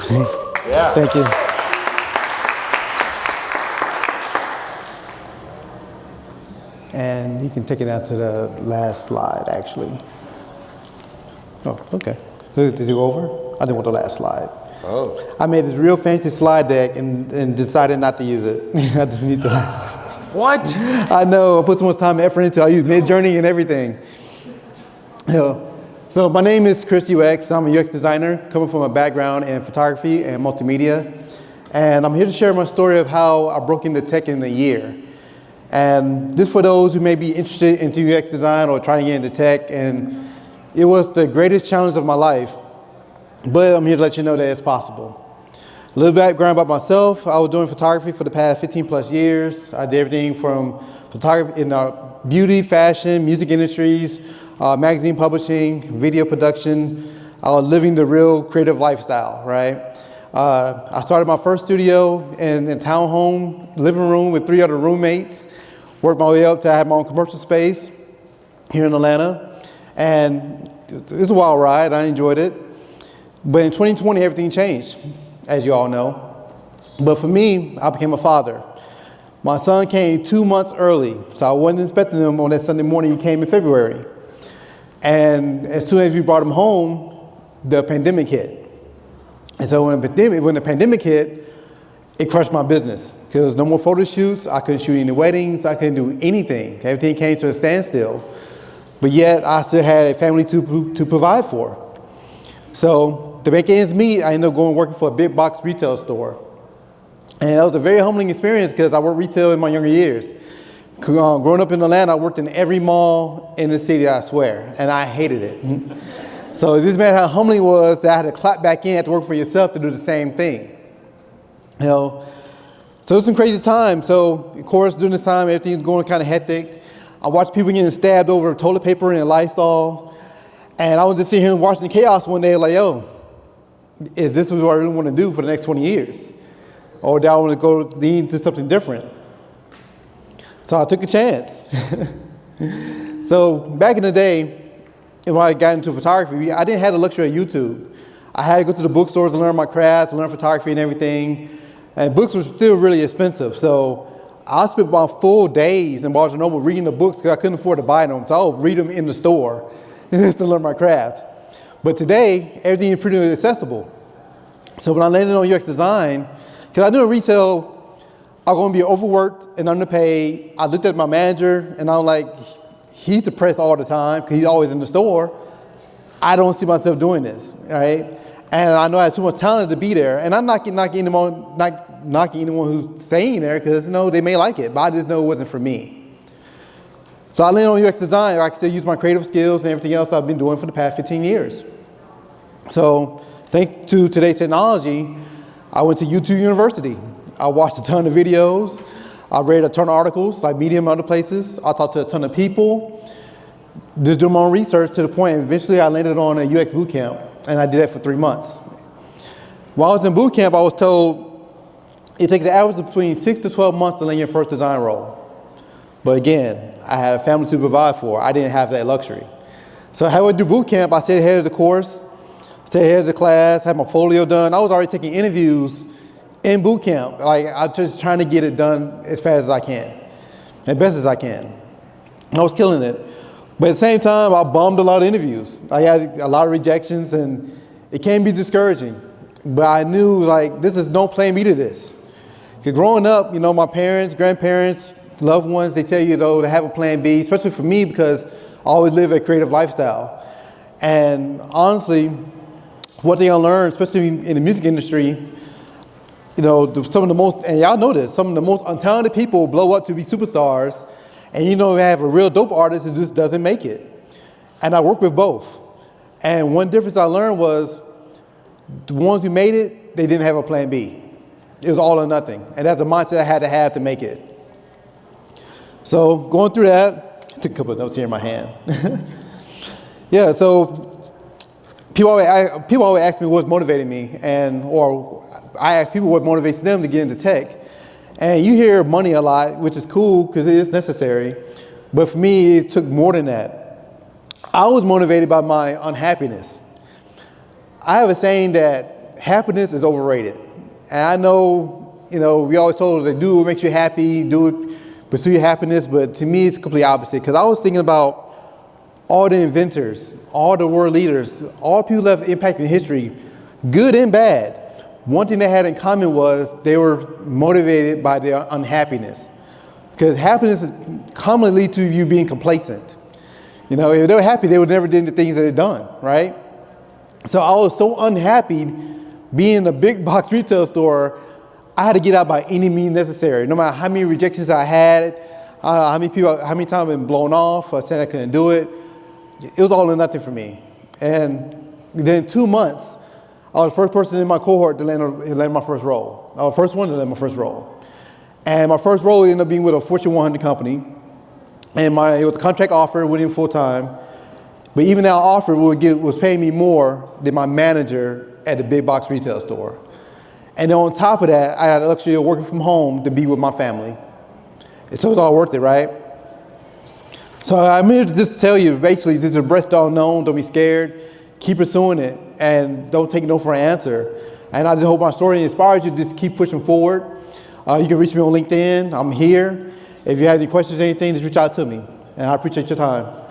Yeah. Thank you. And you can take it out to the last slide, actually. Oh, okay. Did you go over? I didn't want the last slide. Oh. I made this real fancy slide deck and decided not to use it. I just need the last. What? I know, I put so much time and effort into it. I use Midjourney and everything. So my name is Chris UX. I'm a UX designer coming from a background in photography and multimedia. And I'm here to share my story of how I broke into tech in a year. And this for those who may be interested into UX design or trying to get into tech. And it was the greatest challenge of my life. But I'm here to let you know that it's possible. A little background about myself. I was doing photography for the past 15 plus years. I did everything from photography in beauty, fashion, music industries, magazine publishing, video production, living the real creative lifestyle, right? I started my first studio in townhome, living room with 3 other roommates. Worked my way up to have my own commercial space here in Atlanta. And it was a wild ride, I enjoyed it. But in 2020, everything changed, as you all know. But for me, I became a father. My son came 2 months early, so I wasn't expecting him on that Sunday morning. He came in February. And as soon as we brought him home, the pandemic hit. And so when the pandemic hit, it crushed my business. Because no more photo shoots, I couldn't shoot any weddings, I couldn't do anything. Everything came to a standstill. But yet, I still had a family to provide for. So to make ends meet, I ended up going working for a big box retail store. And that was a very humbling experience because I worked retail in my younger years. Growing up in Atlanta, I worked in every mall in the city, I swear, and I hated it. So this meant how humbling it was that I had to clap back in, have to work for yourself to do the same thing. You know, so it's some crazy time. So of course, during this time, everything's going kind of hectic. I watched people getting stabbed over toilet paper and Lysol. And I was just sitting here watching the chaos one day like, yo, is this what I really want to do for the next 20 years? Or do I want to go lean to something different? So I took a chance. So back in the day, when I got into photography, I didn't have the luxury of YouTube. I had to go to the bookstores to learn my craft, to learn photography and everything. And books were still really expensive. So I spent about full days in Barnes & Noble reading the books because I couldn't afford to buy them. So I would read them in the store just to learn my craft. But today, everything is pretty accessible. So when I landed on UX design, because I knew in retail, I was going to be overworked and underpaid. I looked at my manager and I was like, he's depressed all the time because he's always in the store. I don't see myself doing this, right? And I know I had too much talent to be there. And I'm not knocking anyone who's staying there because, you know, they may like it, but I just know it wasn't for me. So I landed on UX design. I can still use my creative skills and everything else I've been doing for the past 15 years. So thanks to today's technology, I went to YouTube University. I watched a ton of videos. I read a ton of articles, like Medium and other places. I talked to a ton of people, just doing my own research to the point, eventually I landed on a UX boot camp, and I did that for 3 months. While I was in boot camp, I was told it takes an average of between 6 to 12 months to land your first design role. But again, I had a family to provide for. I didn't have that luxury. So how I do boot camp, I stayed ahead of the course, stayed ahead of the class, had my folio done. I was already taking interviews in boot camp. Like, I'm just trying to get it done as fast as I can, as best as I can. And I was killing it. But at the same time, I bombed a lot of interviews. I had a lot of rejections, and it can be discouraging. But I knew, like, this is no plan B to this. Because growing up, you know, my parents, grandparents, loved ones, they tell you, though, to have a plan B, especially for me because I always live a creative lifestyle. And honestly, what they learned, especially in the music industry, you know, some of the most, and y'all know this, some of the most untalented people blow up to be superstars, and you know, they have a real dope artist who just doesn't make it. And I work with both. And one difference I learned was the ones who made it, they didn't have a plan B. It was all or nothing. And that's the mindset I had to make it. So going through that, I took a couple of notes here in my hand. Yeah, so people always ask me what's motivating me, or I ask people what motivates them to get into tech. And you hear money a lot, which is cool because it is necessary. But for me, it took more than that. I was motivated by my unhappiness. I have a saying that happiness is overrated. And I know, we always told that do what makes you happy, pursue your happiness, but to me it's completely opposite. Because I was thinking about all the inventors, all the world leaders, all people that have impacted history, good and bad. One thing they had in common was they were motivated by their unhappiness. Because happiness commonly leads to you being complacent. If they were happy, they would never do the things that they've done, right? So I was so unhappy being in a big box retail store, I had to get out by any means necessary. No matter how many rejections I had, how many times I've been blown off, saying I couldn't do it. It was all or nothing for me. And then 2 months, I was the first person in my cohort to land my first role. I was the first one to land my first role. And my first role ended up being with a Fortune 100 company. And it was a contract offer, went in full time. But even that offer was paying me more than my manager at the big box retail store. And then on top of that, I had the luxury of working from home to be with my family. And so it's all worth it, right? So I'm here to just tell you, basically, this is a breast unknown. Don't be scared. Keep pursuing it, and don't take no for an answer. And I just hope my story inspires you to just keep pushing forward. You can reach me on LinkedIn. I'm here. If you have any questions or anything, just reach out to me. And I appreciate your time.